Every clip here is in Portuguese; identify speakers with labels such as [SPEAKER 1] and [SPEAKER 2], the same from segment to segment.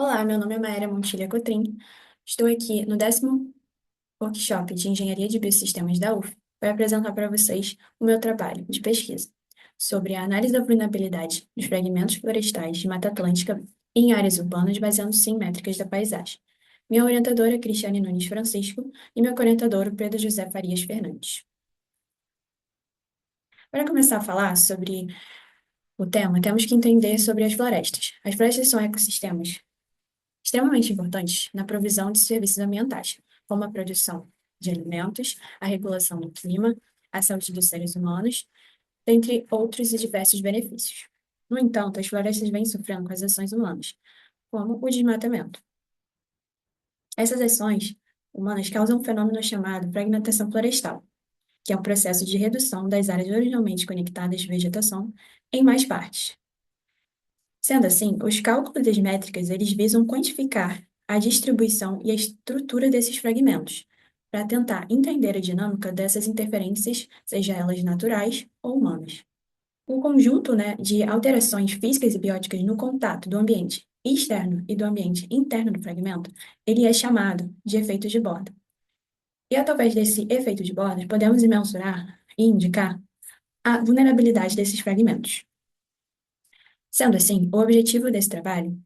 [SPEAKER 1] Olá, meu nome é Maera Montilha Cotrim. Estou aqui no 10º workshop de Engenharia de Biosistemas da UF para apresentar para vocês o meu trabalho de pesquisa sobre a análise da vulnerabilidade dos fragmentos florestais de Mata Atlântica em áreas urbanas baseando-se em métricas da paisagem. Minha orientadora é Cristiane Nunes Francisco e meu orientador Pedro José Farias Fernandes. Para começar a falar sobre o tema, temos que entender sobre as florestas. As florestas são ecossistemas extremamente importantes na provisão de serviços ambientais, como a produção de alimentos, a regulação do clima, a saúde dos seres humanos, dentre outros e diversos benefícios. No entanto, as florestas vêm sofrendo com as ações humanas, como o desmatamento. Essas ações humanas causam um fenômeno chamado fragmentação florestal, que é um processo de redução das áreas originalmente conectadas de vegetação em mais partes. Sendo assim, os cálculos das métricas eles visam quantificar a distribuição e a estrutura desses fragmentos, para tentar entender a dinâmica dessas interferências, seja elas naturais ou humanas. O conjunto, de alterações físicas e bióticas no contato do ambiente externo e do ambiente interno do fragmento, ele é chamado de efeito de borda. E através desse efeito de borda, podemos mensurar e indicar a vulnerabilidade desses fragmentos. Sendo assim, o objetivo desse trabalho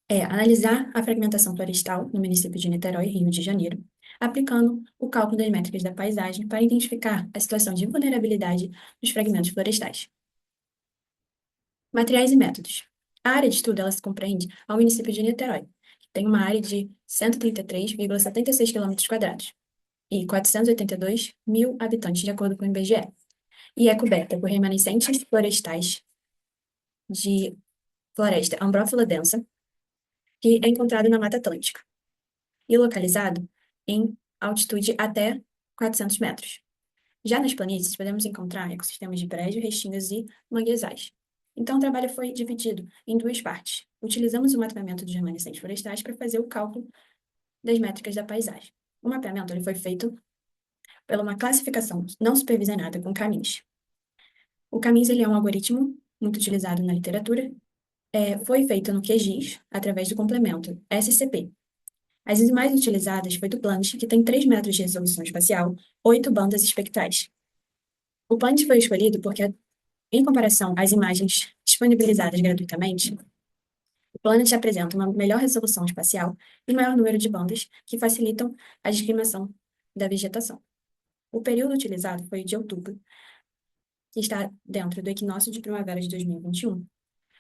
[SPEAKER 1] é analisar a fragmentação florestal no município de Niterói, Rio de Janeiro, aplicando o cálculo das métricas da paisagem para identificar a situação de vulnerabilidade dos fragmentos florestais. Materiais e métodos. A área de estudo ela se compreende ao município de Niterói, que tem uma área de 133,76 km² e 482 mil habitantes, de acordo com o IBGE, e é coberta por remanescentes florestais de floresta ambrófila densa, que é encontrado na Mata Atlântica, e localizado em altitude até 400 metros. Já nas planícies, podemos encontrar ecossistemas de brejo, restingas e manguezais. Então, o trabalho foi dividido em duas partes. Utilizamos o mapeamento dos remanescentes florestais para fazer o cálculo das métricas da paisagem. O mapeamento ele foi feito pela uma classificação não supervisionada com caminhos. O caminhos ele é um algoritmo muito utilizado na literatura. Foi feito no QGIS, através do complemento SCP. As mais utilizadas foi do Planet, que tem 3 metros de resolução espacial, 8 bandas espectrais. O Planet foi escolhido porque, em comparação às imagens disponibilizadas gratuitamente, o Planet apresenta uma melhor resolução espacial e maior número de bandas que facilitam a discriminação da vegetação. O período utilizado foi o de outubro, que está dentro do equinócio de primavera de 2021,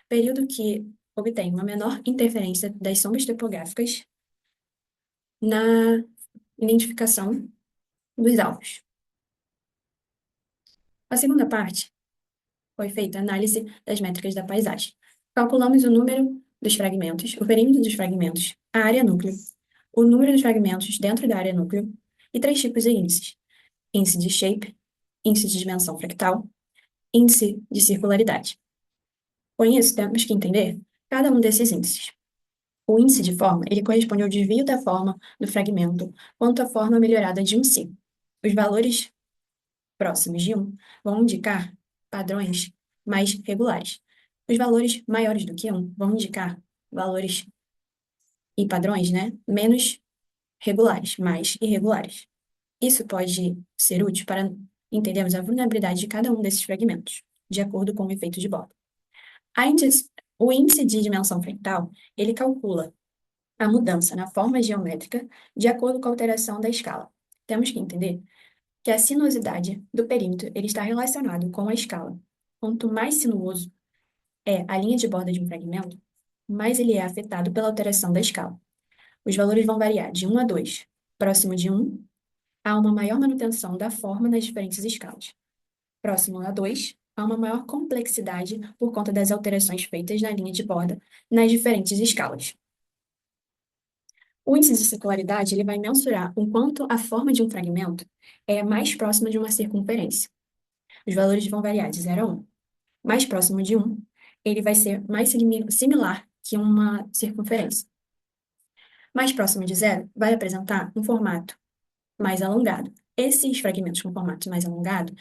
[SPEAKER 1] período que obtém uma menor interferência das sombras topográficas na identificação dos alvos. A segunda parte foi feita a análise das métricas da paisagem. Calculamos o número dos fragmentos, o perímetro dos fragmentos, a área núcleo, o número dos fragmentos dentro da área núcleo e 3 tipos de índices: índice de shape, índice de dimensão fractal, índice de circularidade. Com isso, temos que entender cada um desses índices. O índice de forma, ele corresponde ao desvio da forma do fragmento quanto à forma melhorada de um si. Os valores próximos de 1 vão indicar padrões mais regulares. Os valores maiores do que 1 vão indicar valores e padrões, menos regulares, mais irregulares. Isso pode ser útil para entendermos a vulnerabilidade de cada um desses fragmentos, de acordo com o efeito de borda. O índice de dimensão fractal, ele calcula a mudança na forma geométrica de acordo com a alteração da escala. Temos que entender que a sinuosidade do perímetro ele está relacionado com a escala. Quanto mais sinuoso é a linha de borda de um fragmento, mais ele é afetado pela alteração da escala. Os valores vão variar de 1 a 2. Próximo de 1, há uma maior manutenção da forma nas diferentes escalas. Próximo a 2, há uma maior complexidade por conta das alterações feitas na linha de borda nas diferentes escalas. O índice de circularidade ele vai mensurar o quanto a forma de um fragmento é mais próxima de uma circunferência. Os valores vão variar de 0 a 1. Mais próximo de 1, ele vai ser mais similar que uma circunferência. Mais próximo de 0, vai apresentar um formato mais alongado. Esses fragmentos com formato mais alongado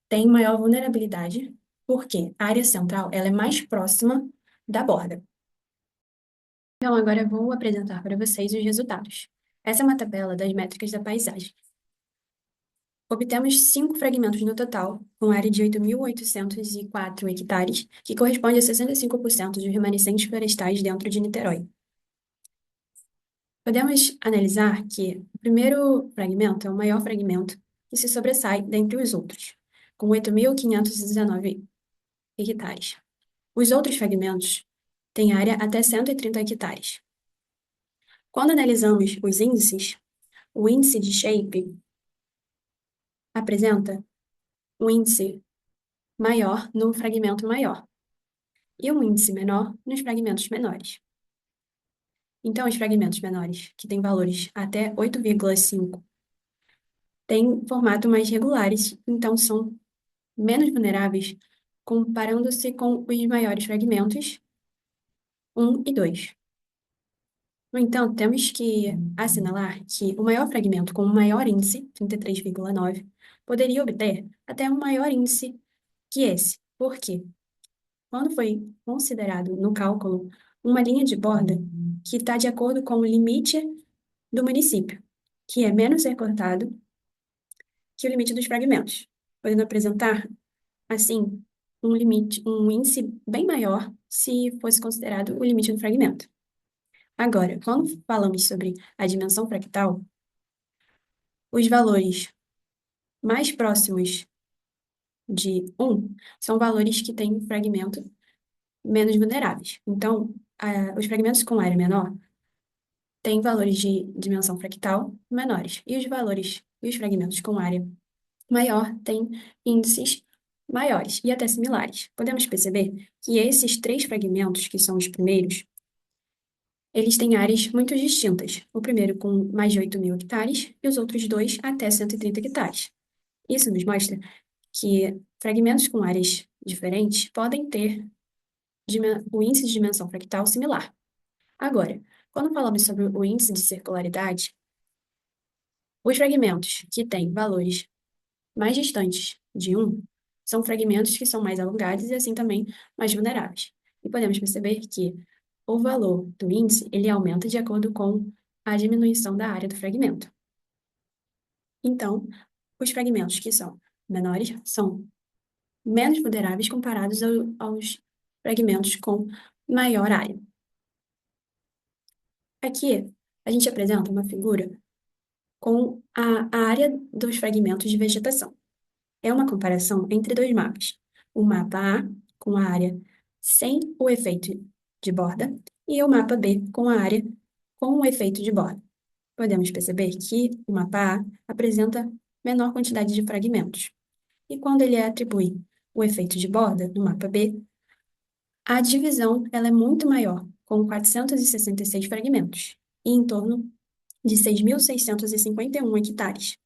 [SPEAKER 1] têm maior vulnerabilidade, porque a área central ela é mais próxima da borda. Então, agora eu vou apresentar para vocês os resultados. Essa é uma tabela das métricas da paisagem. Obtemos 5 fragmentos no total, com área de 8.804 hectares, que corresponde a 65% dos remanescentes florestais dentro de Niterói. Podemos analisar que o primeiro fragmento é o maior fragmento que se sobressai dentre os outros, com 8.519 hectares. Os outros fragmentos têm área até 130 hectares. Quando analisamos os índices, o índice de shape apresenta um índice maior no fragmento maior e um índice menor nos fragmentos menores. Então, os fragmentos menores, que têm valores até 8,5, têm formato mais regulares, então são menos vulneráveis comparando-se com os maiores fragmentos 1 e 2. No entanto, temos que assinalar que o maior fragmento com o maior índice, 33,9, poderia obter até um maior índice que esse. Por quê? Quando foi considerado no cálculo uma linha de borda que está de acordo com o limite do município, que é menos recortado que o limite dos fragmentos, podendo apresentar, assim, um limite, um índice bem maior se fosse considerado o limite do fragmento. Agora, quando falamos sobre a dimensão fractal, os valores mais próximos de 1 são valores que têm fragmento menos vulneráveis. Então, os fragmentos com área menor têm valores de dimensão fractal menores, e os fragmentos com área maior têm índices maiores e até similares. Podemos perceber que esses 3 fragmentos, que são os primeiros, eles têm áreas muito distintas. O primeiro com mais de 8.000 hectares e os outros dois até 130 hectares. Isso nos mostra que fragmentos com áreas diferentes podem ter o índice de dimensão fractal similar. Agora, quando falamos sobre o índice de circularidade, os fragmentos que têm valores mais distantes de 1 são fragmentos que são mais alongados e assim também mais vulneráveis. E podemos perceber que o valor do índice ele aumenta de acordo com a diminuição da área do fragmento. Então, os fragmentos que são menores são menos vulneráveis comparados aos fragmentos com maior área. Aqui, a gente apresenta uma figura com a área dos fragmentos de vegetação. É uma comparação entre dois mapas. O mapa A, com a área sem o efeito de borda, e o mapa B, com a área com o efeito de borda. Podemos perceber que o mapa A apresenta menor quantidade de fragmentos. E quando ele atribui o efeito de borda no mapa B, a divisão ela é muito maior, com 466 fragmentos, e em torno de 6.651 hectares.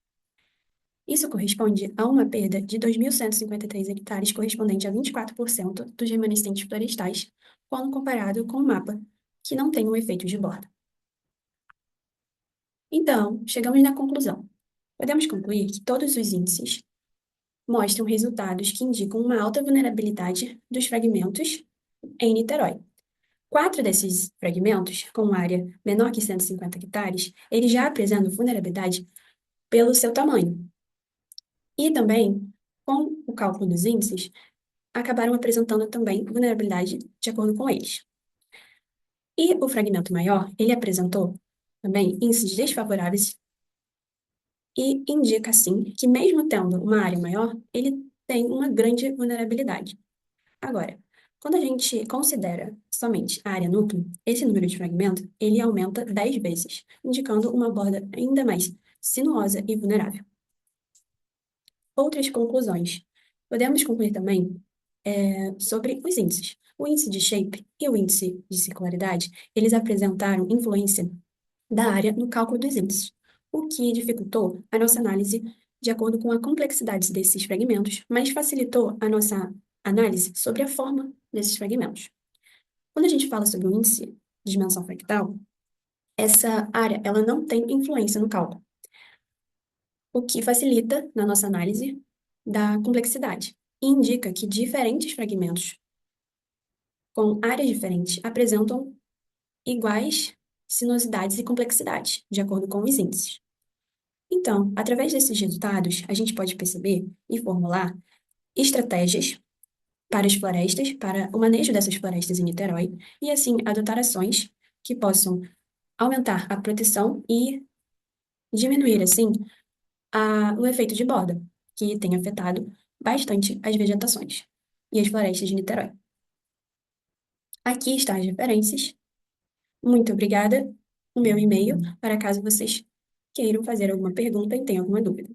[SPEAKER 1] Isso corresponde a uma perda de 2.153 hectares, correspondente a 24% dos remanescentes florestais, quando comparado com o mapa, que não tem o efeito de borda. Então, chegamos na conclusão. Podemos concluir que todos os índices mostram resultados que indicam uma alta vulnerabilidade dos fragmentos em Niterói. 4 desses fragmentos, com área menor que 150 hectares, eles já apresentam vulnerabilidade pelo seu tamanho. E também, com o cálculo dos índices, acabaram apresentando também vulnerabilidade de acordo com eles. E o fragmento maior, ele apresentou também índices desfavoráveis e indica, assim, que mesmo tendo uma área maior, ele tem uma grande vulnerabilidade. Agora, quando a gente considera somente a área núcleo, esse número de fragmento, ele aumenta 10 vezes, indicando uma borda ainda mais sinuosa e vulnerável. Outras conclusões. Podemos concluir também sobre os índices. O índice de shape e o índice de circularidade, eles apresentaram influência da área no cálculo dos índices, o que dificultou a nossa análise de acordo com a complexidade desses fragmentos, mas facilitou a nossa análise sobre a forma desses fragmentos. Quando a gente fala sobre o índice de dimensão fractal, essa área ela não tem influência no cálculo, o que facilita na nossa análise da complexidade e indica que diferentes fragmentos com áreas diferentes apresentam iguais sinuosidades e complexidades, de acordo com os índices. Então, através desses resultados, a gente pode perceber e formular estratégias para as florestas, para o manejo dessas florestas em Niterói, e assim adotar ações que possam aumentar a proteção e diminuir, assim, o efeito de borda, que tem afetado bastante as vegetações e as florestas de Niterói. Aqui estão as referências. Muito obrigada. O meu e-mail, para caso vocês queiram fazer alguma pergunta e tenham alguma dúvida.